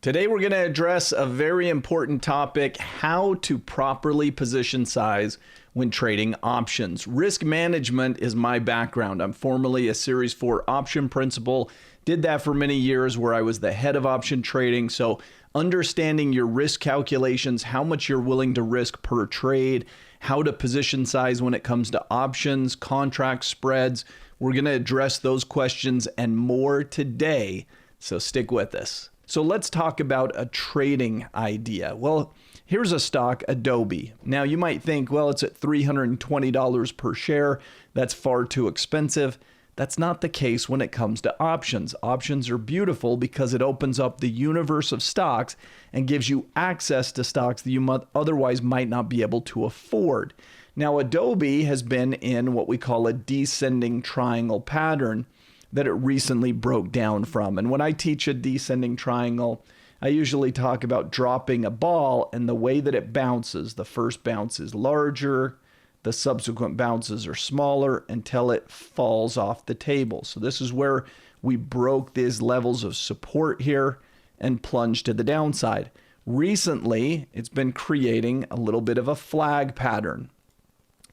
Today, we're going to address a very important topic: how to properly position size when trading options. Risk management is my background. I'm formerly a Series 4 option principal. Did that for many years where I was the head of option trading. So understanding your risk calculations, how much you're willing to risk per trade, how to position size when it comes to options, contract spreads. We're going to address those questions and more today. So stick with us. So let's talk about a trading idea. Well, here's a stock, Adobe. Now you might think, well, it's at $320 per share. That's far too expensive. That's not the case when it comes to options. Options are beautiful because it opens up the universe of stocks and gives you access to stocks that you otherwise might not be able to afford. Now, Adobe has been in what we call a descending triangle pattern that it recently broke down from. And when I teach a descending triangle, I usually talk about dropping a ball and the way that it bounces. The first bounce is larger, the subsequent bounces are smaller until it falls off the table. So this is where we broke these levels of support here and plunged to the downside. Recently, it's been creating a little bit of a flag pattern,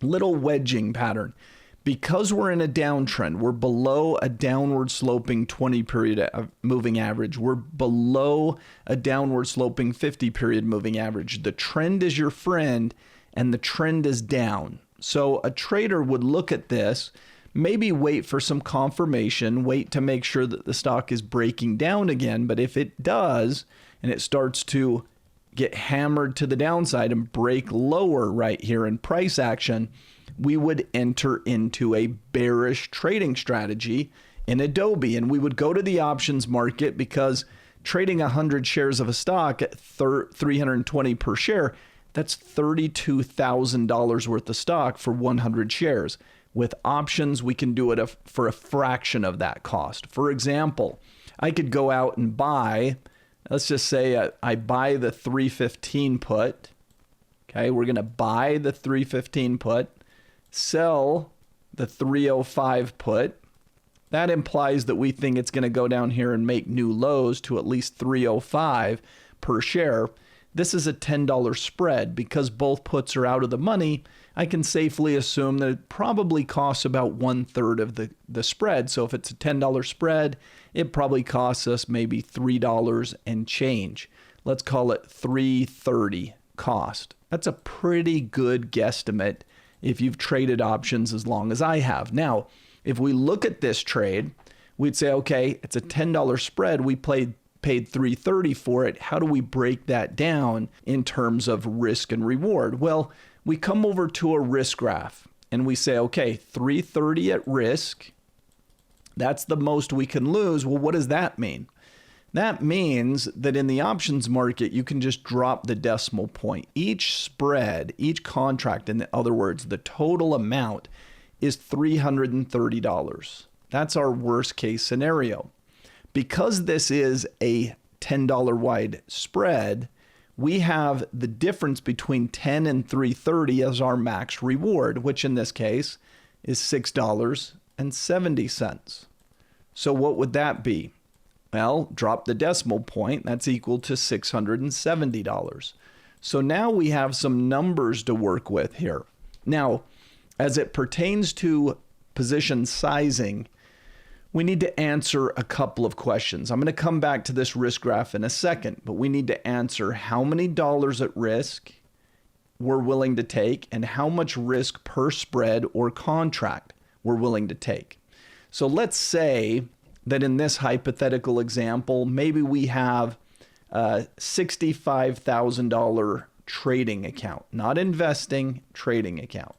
little wedging pattern. Because we're in a downtrend, we're below a downward sloping 20-period moving average. We're below a downward sloping 50-period moving average. The trend is your friend, and the trend is down. So a trader would look at this, maybe wait for some confirmation, wait to make sure that the stock is breaking down again. But if it does, and it starts to get hammered to the downside and break lower right here in price action, we would enter into a bearish trading strategy in Adobe. And we would go to the options market because trading 100 shares of a stock at $320 per share, that's $32,000 worth of stock for 100 shares. With options, we can do it for a fraction of that cost. For example, I could go out and buy, let's just say I buy the 315 put. Okay, we're going to buy the 315 put, sell the 305 put. That implies that we think it's going to go down here and make new lows to at least 305 per share. This is a $10 spread. Because both puts are out of the money, I can safely assume that it probably costs about 1/3 of the spread. So if it's a $10 spread, it probably costs us maybe $3 and change. Let's call it $3.30 cost. That's a pretty good guesstimate if you've traded options as long as I have. Now, if we look at this trade, we'd say, okay, it's a $10 spread. We paid $3.30 for it. How do we break that down in terms of risk and reward? Well, we come over to a risk graph and we say, okay, $3.30 at risk. That's the most we can lose. Well, what does that mean? That means that in the options market, you can just drop the decimal point. Each spread, each contract, in other words, the total amount is $330. That's our worst case scenario. Because this is a $10 wide spread, we have the difference between 10 and 330 as our max reward, which in this case is $6.70. So what would that be? Well, drop the decimal point, that's equal to $670. So now we have some numbers to work with here. Now, as it pertains to position sizing, we need to answer a couple of questions. I'm going to come back to this risk graph in a second, but we need to answer how many dollars at risk we're willing to take and how much risk per spread or contract we're willing to take. So let's say that in this hypothetical example, maybe we have a $65,000 trading account, not investing, trading account.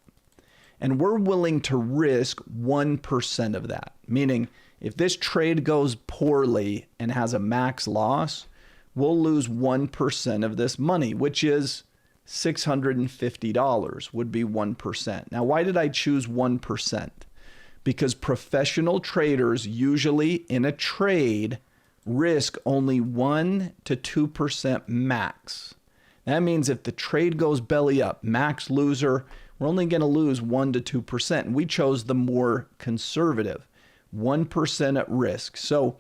And we're willing to risk 1% of that, meaning if this trade goes poorly and has a max loss, we'll lose 1% of this money, which is $650 would be 1%. Now, why did I choose 1%? Because professional traders usually in a trade risk only 1 to 2% max. That means if the trade goes belly up, max loser, we're only going to lose 1 to 2%. And we chose the more conservative, 1% at risk. So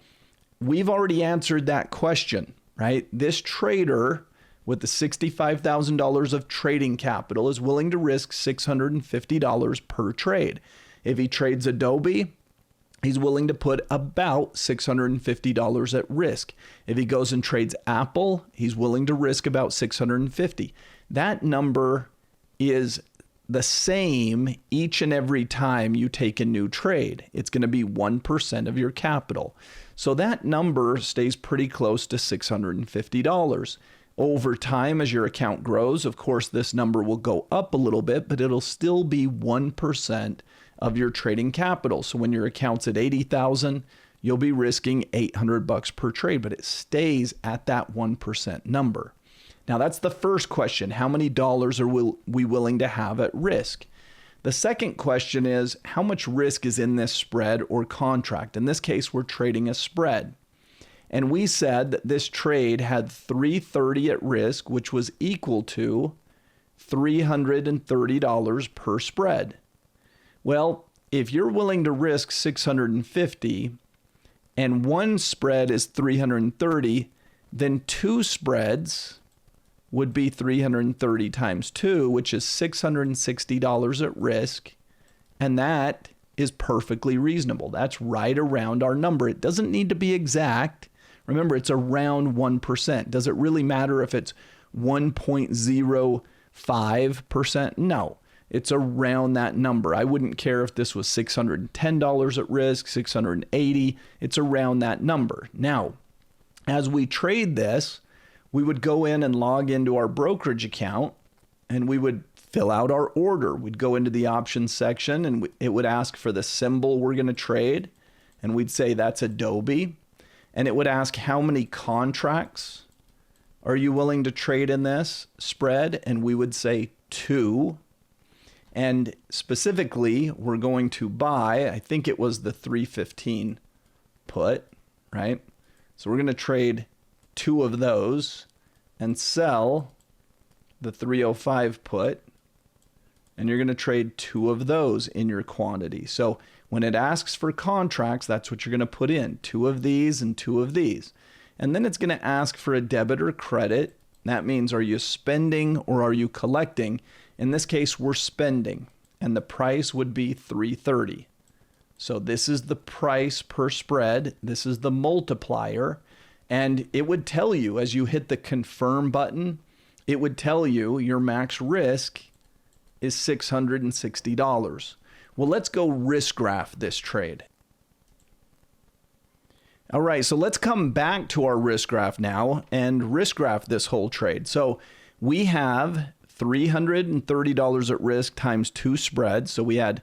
we've already answered that question. right? This trader with the $65,000 of trading capital is willing to risk $650 per trade. If he trades Adobe, he's willing to put about $650 at risk. If he goes and trades Apple, he's willing to risk about $650. That number is the same each and every time you take a new trade. It's going to be 1% of your capital. So that number stays pretty close to $650. Over time, as your account grows, of course, this number will go up a little bit, but it'll still be 1% of your trading capital. So when your account's at 80,000, you'll be risking $800 per trade, but it stays at that 1% number. Now that's the first question. How many dollars are we willing to have at risk? The second question is, how much risk is in this spread or contract? In this case, we're trading a spread. And we said that this trade had $330 at risk, which was equal to $330 per spread. Well, if you're willing to risk $650 and one spread is $330, then two spreads would be $330 times 2, which is $660 at risk. And that is perfectly reasonable. That's right around our number. It doesn't need to be exact. Remember, it's around 1%. Does it really matter if it's 1.05%? No, it's around that number. I wouldn't care if this was $610 at risk, $680. It's around that number. Now, as we trade this, we would go in and log into our brokerage account and we would fill out our order. We'd go into the options section and it would ask for the symbol we're going to trade. And we'd say that's Adobe. And it would ask how many contracts are you willing to trade in this spread? And we would say 2. And specifically, we're going to buy, I think it was the 315 put, right? So we're going to trade 2 of those and sell the 305 put. And you're going to trade 2 of those in your quantity. So when it asks for contracts, that's what you're going to put in. 2 of these and 2 of these. And then it's going to ask for a debit or credit. That means, are you spending or are you collecting? In this case, we're spending. And the price would be $330. So this is the price per spread. This is the multiplier. And it would tell you as you hit the confirm button, it would tell you your max risk is $660. Well, let's go risk graph this trade. All right, so let's come back to our risk graph now and risk graph this whole trade. So we have $330 at risk times 2 spreads. So we had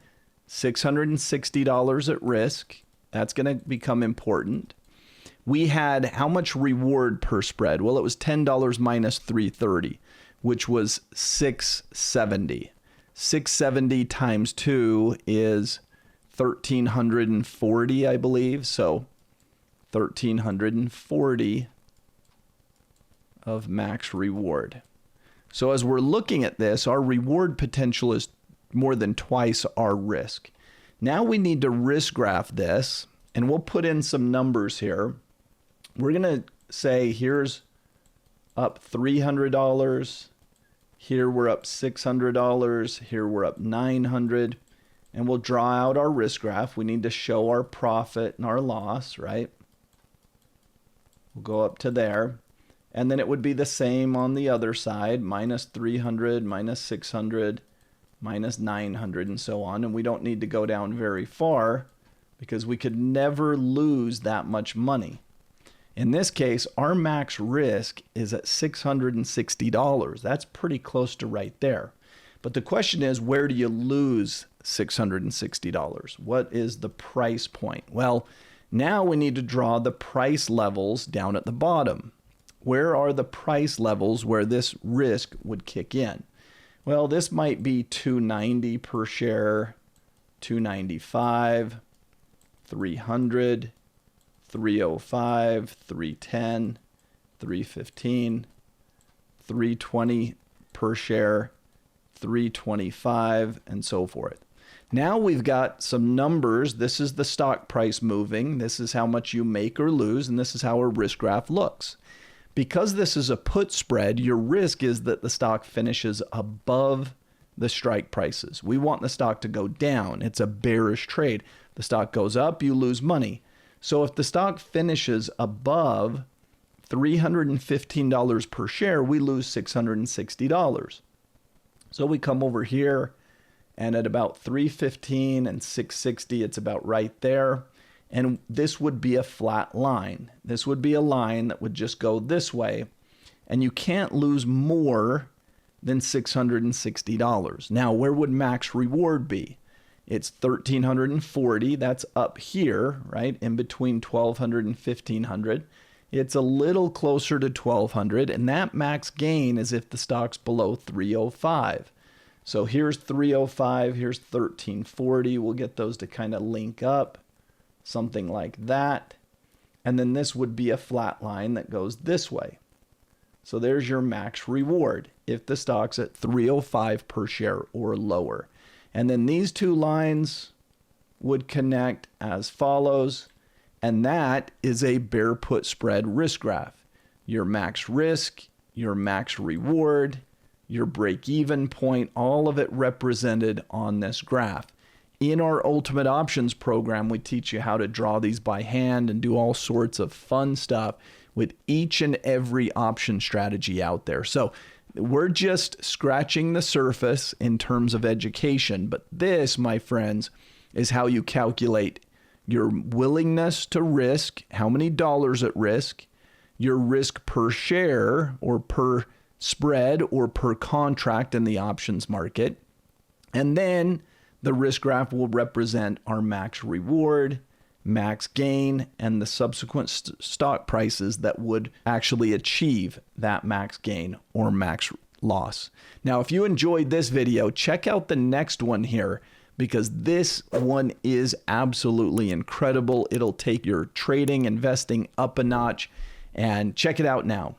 $660 at risk. That's going to become important. We had how much reward per spread? Well, it was $10 minus $330, which was $670. 670 times 2 is 1,340, I believe. So 1,340 of max reward. So as we're looking at this, our reward potential is more than twice our risk. Now we need to risk graph this, and we'll put in some numbers here. We're going to say here's up $300. Here we're up $600. Here we're up $900. And we'll draw out our risk graph. We need to show our profit and our loss, right? We'll go up to there. And then it would be the same on the other side, minus 300, minus 600, minus 900, and so on. And we don't need to go down very far because we could never lose that much money. In this case, our max risk is at $660. That's pretty close to right there. But the question is, where do you lose $660? What is the price point? Well, now we need to draw the price levels down at the bottom. Where are the price levels where this risk would kick in? Well, this might be $290 per share, $295, $300, $305, $310, $315, $320 per share, $325, and so forth. Now we've got some numbers. This is the stock price moving. This is how much you make or lose, and this is how our risk graph looks. Because this is a put spread, your risk is that the stock finishes above the strike prices. We want the stock to go down. It's a bearish trade. The stock goes up, you lose money. So if the stock finishes above $315 per share, we lose $660. So we come over here, and at about 315 and 660, it's about right there. And this would be a flat line. This would be a line that would just go this way. And you can't lose more than $660. Now, where would max reward be? It's 1,340. That's up here, right? In between 1,200 and 1,500. It's a little closer to 1,200. And that max gain is if the stock's below 305. So here's 305. Here's 1,340. We'll get those to kind of link up. Something like that. And then this would be a flat line that goes this way. So there's your max reward if the stock's at 305 per share or lower. And then these two lines would connect as follows. And that is a bear put spread risk graph. Your max risk, your max reward, your break-even point, all of it represented on this graph. In our Ultimate Options program, we teach you how to draw these by hand and do all sorts of fun stuff with each and every option strategy out there. So we're just scratching the surface in terms of education, but this, my friends, is how you calculate your willingness to risk, how many dollars at risk, your risk per share or per spread or per contract in the options market, and then the risk graph will represent our max reward, max gain, and the subsequent stock prices that would actually achieve that max gain or max loss. Now, if you enjoyed this video, check out the next one here because this one is absolutely incredible. It'll take your trading, investing up a notch, and check it out now.